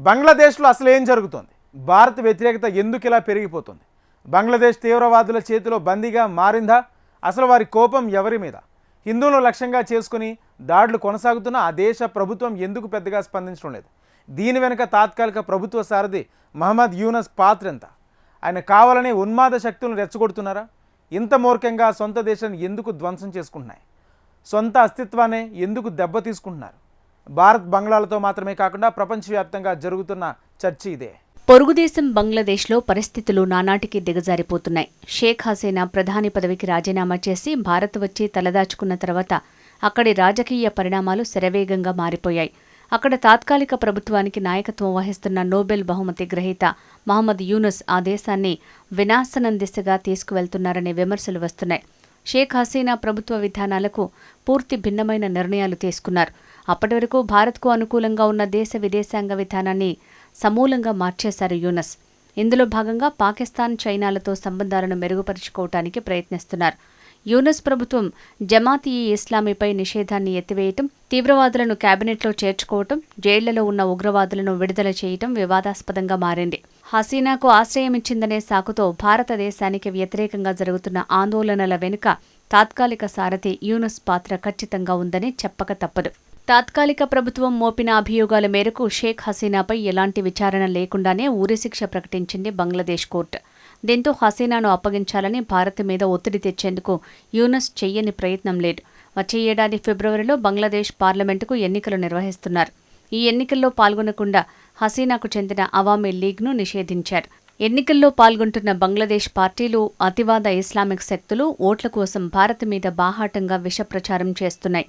బంగ్లాదేశ్లో అసలు ఏం జరుగుతోంది? భారత్ వ్యతిరేకత ఎందుకు ఇలా పెరిగిపోతుంది? బంగ్లాదేశ్ తీవ్రవాదుల చేతిలో బందీగా మారిందా? అసలు వారి కోపం ఎవరి మీద? హిందువులను లక్ష్యంగా చేసుకుని దాడులు కొనసాగుతున్న ఆ దేశ ప్రభుత్వం ఎందుకు పెద్దగా స్పందించడం లేదు? దీని వెనుక తాత్కాలిక ప్రభుత్వ సారథి మహమ్మద్ యూనస్ పాత్ర ఎంత? ఆయన కావాలని ఉన్మాద శక్తులను రెచ్చగొడుతున్నారా? ఇంత మూర్ఖంగా సొంత దేశాన్ని ఎందుకు ధ్వంసం చేసుకుంటున్నాయి? సొంత అస్తిత్వాన్ని ఎందుకు దెబ్బ తీసుకుంటున్నారు? భారత్ బంగ్లాలతో మాత్రమే కాకుండా ప్రపంచవ్యాప్తంగా జరుగుతున్న చర్చ ఇదే. పొరుగుదేశం బంగ్లాదేశ్లో పరిస్థితులు నానాటికి దిగజారిపోతున్నాయి. షేక్ హసీనా ప్రధాని పదవికి రాజీనామా చేసి భారత్ వచ్చి తలదాచుకున్న తర్వాత అక్కడి రాజకీయ పరిణామాలు శరవేగంగా మారిపోయాయి. అక్కడ తాత్కాలిక ప్రభుత్వానికి నాయకత్వం వహిస్తున్న నోబెల్ బహుమతి గ్రహీత మహమ్మద్ యూనస్ ఆ దేశాన్ని వినాశనం దిశగా తీసుకువెళ్తున్నారనే విమర్శలు వస్తున్నాయి. షేక్ హసీనా ప్రభుత్వ విధానాలకు పూర్తి భిన్నమైన నిర్ణయాలు తీసుకున్నారు. అప్పటి వరకు భారత్కు అనుకూలంగా ఉన్న దేశ విదేశాంగ విధానాన్ని సమూలంగా మార్చేశారు యూనస్. ఇందులో భాగంగా పాకిస్తాన్, చైనాలతో సంబంధాలను మెరుగుపరుచుకోవటానికి ప్రయత్నిస్తున్నారు. యూనస్ ప్రభుత్వం జమాత్-ఈ-ఇస్లామీపై నిషేధాన్ని ఎత్తివేయటం, తీవ్రవాదులను కేబినెట్లో చేర్చుకోవటం, జైళ్లలో ఉన్న ఉగ్రవాదులను విడుదల చేయటం వివాదాస్పదంగా మారింది. హసీనాకు ఆశ్రయమిచ్చిందనే సాకుతో భారతదేశానికి వ్యతిరేకంగా జరుగుతున్న ఆందోళనల వెనుక తాత్కాలిక సారథి యూనస్ పాత్ర ఖచ్చితంగా ఉందని చెప్పక తప్పదు. తాత్కాలిక ప్రభుత్వం మోపిన అభియోగాల మేరకు షేక్ హసీనాపై ఎలాంటి విచారణ లేకుండానే ఉరిశిక్ష ప్రకటించింది బంగ్లాదేశ్ కోర్టు. దీంతో హసీనాను అప్పగించాలని భారత్ మీద ఒత్తిడి తెచ్చేందుకు యూనస్ చెయ్యని ప్రయత్నం లేదు. వచ్చే ఏడాది ఫిబ్రవరిలో బంగ్లాదేశ్ పార్లమెంటుకు ఎన్నికలు నిర్వహిస్తున్నారు. ఈ ఎన్నికల్లో పాల్గొనకుండా హసీనాకు చెందిన అవామీ లీగ్ను నిషేధించారు. ఎన్నికల్లో పాల్గొంటున్న బంగ్లాదేశ్ పార్టీలు, అతివాద ఇస్లామిక్ శక్తులు ఓట్ల కోసం భారత్ మీద బాహాటంగా విష ప్రచారం చేస్తున్నాయి.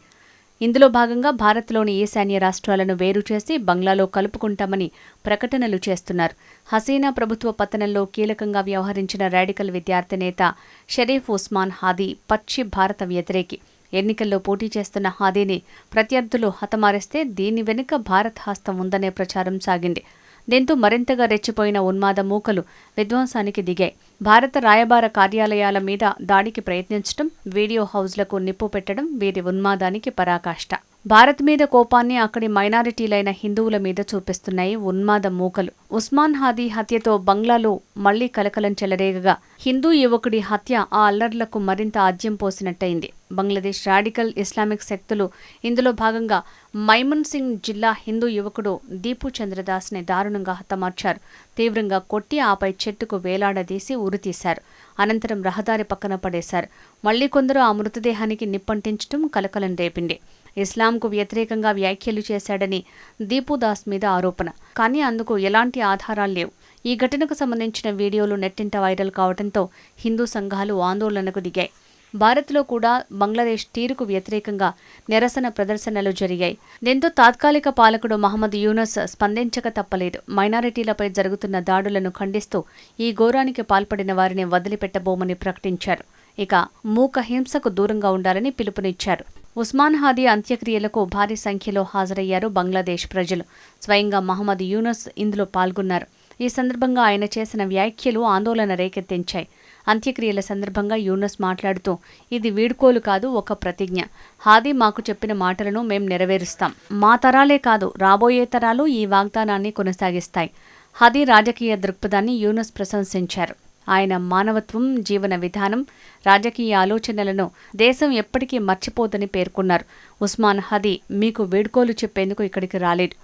ఇందులో భాగంగా భారత్లోని ఈశాన్య రాష్ట్రాలను వేరు చేసి బంగ్లాలో కలుపుకుంటామని ప్రకటనలు చేస్తున్నారు. హసీనా ప్రభుత్వ పతనంలో కీలకంగా వ్యవహరించిన రాడికల్ విద్యార్థి నేత షరీఫ్ ఉస్మాన్ హాదీ పచ్చి భారత వ్యతిరేకి. ఎన్నికల్లో పోటీ చేస్తున్న హాదీని ప్రత్యర్థులు హతమారిస్తే దీని వెనుక భారత్ హస్తం ఉందనే ప్రచారం సాగింది. దీంతో మరింతగా రెచ్చిపోయిన ఉన్మాద మూకలు విధ్వంసానికి దిగాయి. భారత రాయబార కార్యాలయాల మీద దాడికి ప్రయత్నించడం, వీడియో హౌజ్లకు నిప్పు పెట్టడం వీరి ఉన్మాదానికి పరాకాష్ట. భారత్ మీద కోపాన్ని అక్కడి మైనారిటీలైన హిందువుల మీద చూపిస్తున్నాయి ఉన్మాద మూకలు. ఉస్మాన్ హాదీ హత్యతో బంగ్లాలో మళ్లీ కలకలం చెలరేగగా హిందూ యువకుడి హత్య ఆ అల్లర్లకు మరింత ఆజ్యం పోసినట్టయింది. బంగ్లాదేశ్ రాడికల్ ఇస్లామిక్ శక్తులు ఇందులో భాగంగా మైమన్ సింగ్ జిల్లా హిందూ యువకుడు దీపు చంద్రదాస్ని దారుణంగా హతమార్చారు. తీవ్రంగా కొట్టి ఆపై చెట్టుకు వేలాడదీసి ఉరితీశారు. అనంతరం రహదారి పక్కన పడేశారు. మళ్లీ కొందరు ఆ మృతదేహానికి నిప్పంటించడం కలకలం రేపింది. ఇస్లాంకు వ్యతిరేకంగా వ్యాఖ్యలు చేశాడని దీపుదాస్ మీద ఆరోపణ. కానీ అందుకు ఎలాంటి ఆధారాలు లేవు. ఈ ఘటనకు సంబంధించిన వీడియోలు నెట్టింట వైరల్ కావడంతో హిందూ సంఘాలు ఆందోళనకు దిగాయి. భారత్లో కూడా బంగ్లాదేశ్ తీరుకు వ్యతిరేకంగా నిరసన ప్రదర్శనలు జరిగాయి. దీంతో తాత్కాలిక పాలకుడు మహమ్మద్ యూనస్ స్పందించక తప్పలేదు. మైనారిటీలపై జరుగుతున్న దాడులను ఖండిస్తూ ఈ ఘోరానికి పాల్పడిన వారిని వదిలిపెట్టబోమని ప్రకటించారు. ఇక మూక హింసకు దూరంగా ఉండాలని పిలుపునిచ్చారు. ఉస్మాన్ హాదీ అంత్యక్రియలకు భారీ సంఖ్యలో హాజరయ్యారు బంగ్లాదేశ్ ప్రజలు. స్వయంగా మహమ్మద్ యూనస్ ఇందులో పాల్గొన్నారు. ఈ సందర్భంగా ఆయన చేసిన వ్యాఖ్యలు ఆందోళన రేకెత్తించాయి. అంత్యక్రియల సందర్భంగా యూనస్ మాట్లాడుతూ, ఇది వీడ్కోలు కాదు, ఒక ప్రతిజ్ఞ. హాదీ మాకు చెప్పిన మాటలను మేం నెరవేరుస్తాం. మా తరాలే కాదు, రాబోయే తరాలు ఈ వాగ్దానాన్ని కొనసాగిస్తాయి. హాదీ రాజకీయ దృక్పథాన్ని యూనస్ ప్రశంసించారు. ఆయన మానవత్వం, జీవన విధానం, రాజకీయ ఆలోచనలను దేశం ఎప్పటికీ మర్చిపోదని పేర్కొన్నారు. ఉస్మాన్ హాదీ మీకు వీడ్కోలు చెప్పేందుకు ఇక్కడికి రాలేదు.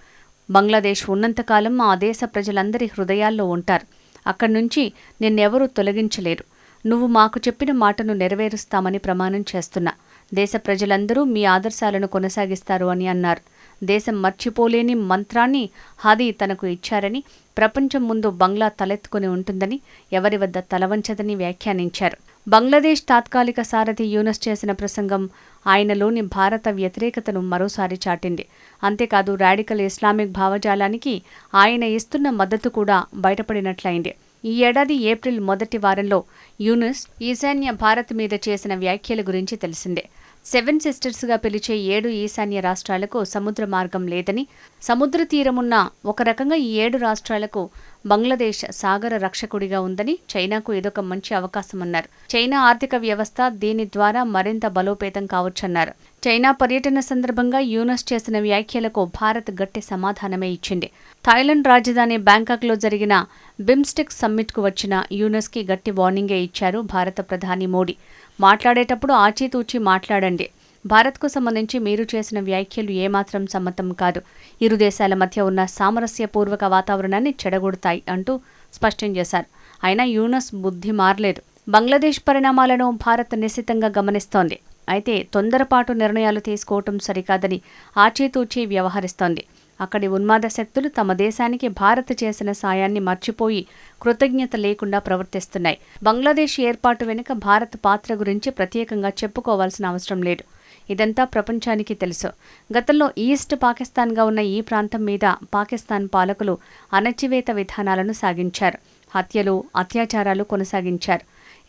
బంగ్లాదేశ్ ఉన్నంతకాలం ఆ దేశ ప్రజలందరి హృదయాల్లో ఉంటారు. అక్కడి నుంచి నిన్నెవరూ తొలగించలేరు. నువ్వు మాకు చెప్పిన మాటను నెరవేరుస్తామని ప్రమాణం చేస్తున్నా. దేశ ప్రజలందరూ మీ ఆదర్శాలను కొనసాగిస్తారు అని అన్నారు. దేశం మర్చిపోలేని మంత్రాన్ని హాదీ తనకు ఇచ్చారని, ప్రపంచం ముందు బంగ్లా తలెత్తుకుని ఉంటుందని, ఎవరి వద్ద తలవంచదని వ్యాఖ్యానించారు. బంగ్లాదేశ్ తాత్కాలిక సారథి యూనస్ చేసిన ప్రసంగం ఆయనలోని భారత వ్యతిరేకతను మరోసారి చాటింది. అంతేకాదు రాడికల్ ఇస్లామిక్ భావజాలానికి ఆయన ఇస్తున్న మద్దతు కూడా బయటపడినట్లయింది. ఈ ఏడాది ఏప్రిల్ మొదటి వారంలో యూనస్ ఈశాన్య భారత్ మీద చేసిన వ్యాఖ్యల గురించి తెలిసిందే. 7 సిస్టర్స్గా పిలిచే 7 ఈశాన్య రాష్ట్రాలకు సముద్ర మార్గం లేదని, సముద్ర తీరమున్న ఒక రకంగా ఈ 7 రాష్ట్రాలకు బంగ్లాదేశ్ సాగర రక్షకుడిగా ఉందని, చైనాకు ఇదొక మంచి అవకాశమన్నారు. చైనా ఆర్థిక వ్యవస్థ దీని ద్వారా మరింత బలోపేతం కావచ్చన్నారు. చైనా పర్యటన సందర్భంగా యూనస్ చేసిన వ్యాఖ్యలకు భారత్ గట్టి సమాధానమే ఇచ్చింది. థాయిలాండ్ రాజధాని బ్యాంకాక్లో జరిగిన బిమ్స్టెక్ సమ్మిట్కు వచ్చిన యూనస్కి గట్టి వార్నింగే ఇచ్చారు భారత ప్రధాని మోడీ. మాట్లాడేటప్పుడు ఆచితూచి మాట్లాడండి. భారత్కు సంబంధించి మీరు చేసిన వ్యాఖ్యలు ఏమాత్రం సమ్మతం కాదు. ఇరు దేశాల మధ్య ఉన్న సామరస్యపూర్వక వాతావరణాన్ని చెడగొడతాయి అంటూ స్పష్టం చేశారు. అయినా యూనస్ బుద్ధి మారలేదు. బంగ్లాదేశ్ పరిణామాలను భారత్ నిశితంగా గమనిస్తోంది. అయితే తొందరపాటు నిర్ణయాలు తీసుకోవటం సరికాదని ఆచితూచి వ్యవహరిస్తోంది. అక్కడి ఉన్మాద శక్తులు తమ దేశానికి భారత్ చేసిన సాయాన్ని మర్చిపోయి కృతజ్ఞత లేకుండా ప్రవర్తిస్తున్నాయి. బంగ్లాదేశ్ ఏర్పాటు వెనుక భారత్ పాత్ర గురించి ప్రత్యేకంగా చెప్పుకోవాల్సిన అవసరం లేదు. ఇదంతా ప్రపంచానికి తెలుసు. గతంలో ఈస్ట్ పాకిస్తాన్గా ఉన్న ఈ ప్రాంతం మీద పాకిస్తాన్ పాలకులు అణచివేత విధానాలను సాగించారు. హత్యలు, అత్యాచారాలు కొనసాగించారు.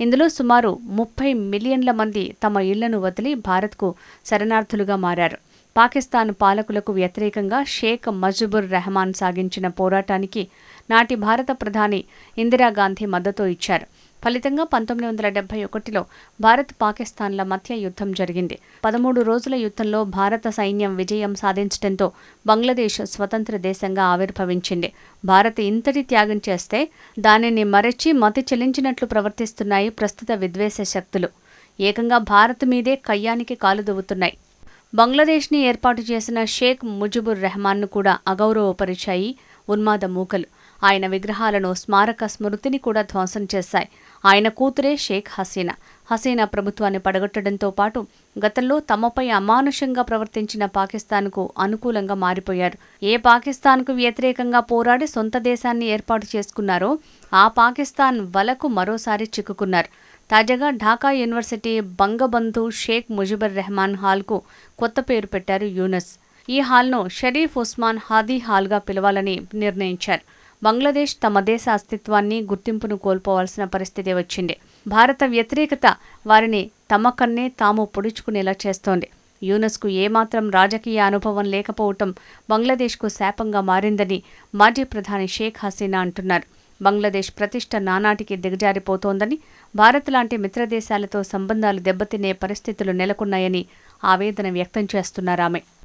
ఇందులో సుమారు 30 మిలియన్ల మంది తమ ఇళ్లను వదిలి భారత్కు శరణార్థులుగా మారారు. పాకిస్తాన్ పాలకులకు వ్యతిరేకంగా షేక్ ముజిబుర్ రెహమాన్ సాగించిన పోరాటానికి నాటి భారత ప్రధాని ఇందిరాగాంధీ మద్దతు ఇచ్చారు. ఫలితంగా 1971లో భారత్ పాకిస్తాన్ల మధ్య యుద్ధం జరిగింది. 13 రోజుల యుద్ధంలో భారత సైన్యం విజయం సాధించడంతో బంగ్లాదేశ్ స్వతంత్ర దేశంగా ఆవిర్భవించింది. భారత్ ఇంతటి త్యాగం చేస్తే దానిని మరచి మతి చెలించినట్లు ప్రవర్తిస్తున్నాయి ప్రస్తుత విద్వేష శక్తులు. ఏకంగా భారత్ మీదే కయ్యానికి కాలు దువ్వుతున్నాయి. బంగ్లాదేశ్ని ఏర్పాటు చేసిన షేక్ ముజిబుర్ రెహమాన్ను కూడా అగౌరవపరిచాయి ఉన్మాద మూకలు. ఆయన విగ్రహాలను, స్మారక స్మృతిని కూడా ధ్వంసం చేశాయి. ఆయన కూతురే షేక్ హసీనా. హసీనా ప్రభుత్వాన్ని పడగొట్టడంతో పాటు గతంలో తమపై అమానుషంగా ప్రవర్తించిన పాకిస్తాన్కు అనుకూలంగా మారిపోయారు. ఏ పాకిస్తాన్కు వ్యతిరేకంగా పోరాడి సొంత దేశాన్ని ఏర్పాటు చేసుకున్నారో ఆ పాకిస్తాన్ వలకు మరోసారి చిక్కుకున్నారు. తాజాగా ఢాకా యూనివర్సిటీ బంగబంధు షేక్ ముజిబుర్ రెహమాన్ హాల్కు కొత్త పేరు పెట్టారు యూనస్. ఈ హాల్ను షరీఫ్ ఉస్మాన్ హాదీ హాల్గా పిలవాలని నిర్ణయించారు. బంగ్లాదేశ్ తమ దేశ అస్తిత్వాన్ని, గుర్తింపును కోల్పోవాల్సిన పరిస్థితి వచ్చింది. భారత వ్యతిరేకత వారిని తమ కన్నే తాము పొడుచుకునేలా చేస్తోంది. యూనస్కు ఏమాత్రం రాజకీయ అనుభవం లేకపోవటం బంగ్లాదేశ్కు శాపంగా మారిందని మాజీ ప్రధాని షేక్ హసీనా అంటున్నారు. బంగ్లాదేశ్ ప్రతిష్ట నానాటికి దిగజారిపోతోందని, భారత్ లాంటి మిత్రదేశాలతో సంబంధాలు దెబ్బతినే పరిస్థితులు నెలకొన్నాయని ఆవేదన వ్యక్తం చేస్తున్నారామె.